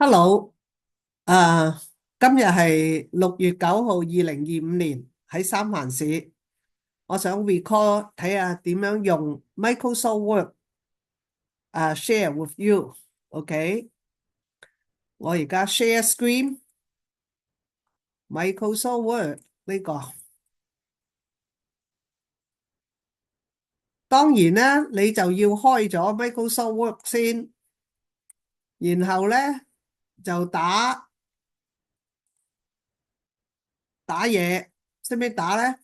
Hello，今日係6月9號，2025年喺三藩市。我想 recall 睇下點樣用 Microsoft Word share with you。OK，我而家 share screen，Microsoft Word 呢個。當然啦，你就要開咗 Microsoft Word 先，然後咧就打嘢，識唔識打咧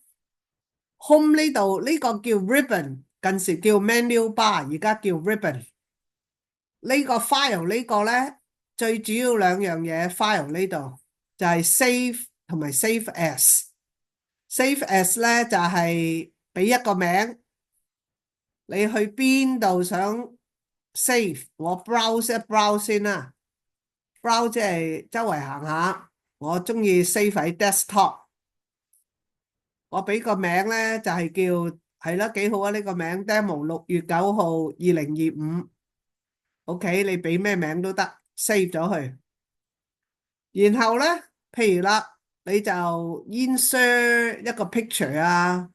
？Home 呢度呢個叫 ribbon，近時叫 menu bar，而家叫 ribbon。呢個 file 呢個咧，最主要兩樣嘢 file 呢度就係 save 同埋 save as。save as 咧就係俾一個名，你去邊度想 save，我 browse 一 browse 先啦。browse 即係周圍行下，我中意 save 喺 desktop。我俾個名咧就係叫係啦，幾好啊呢個名 demo 6月9號2025。OK，你俾咩名都得，save 咗佢。然後咧，譬如啦，你就 insert 一個 picture 啊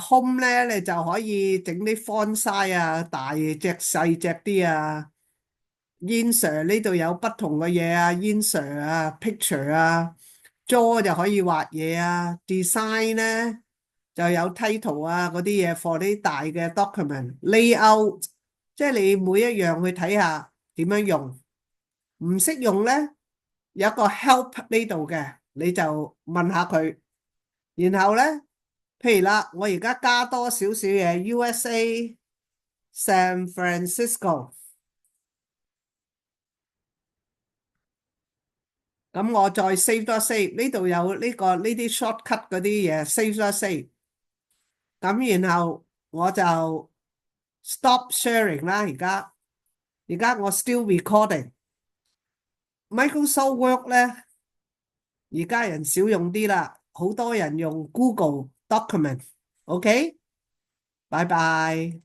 ，home 咧你就可以整啲 font size 啊，大隻細隻啲啊。insert 呢度有不同嘅嘢啊，insert 啊，picture 啊，draw 就可以畫嘢啊，design 咧就有 title 啊嗰啲嘢 for 啲大嘅 document，layout 即係你每一樣去睇下點樣用。唔識用咧，有一個 help 呢度嘅，你就問下佢。然後咧，譬如啦，我而家加多少少嘢，USA San Francisco，咁我再 save 多 save，呢度有呢啲 shortcut 嗰啲嘢，save 多 save。咁然後我就 stop sharing 啦。而家我 still recording。Microsoft Word 咧，而家人少用啲啦，好多人用 Google Document。OK，拜拜。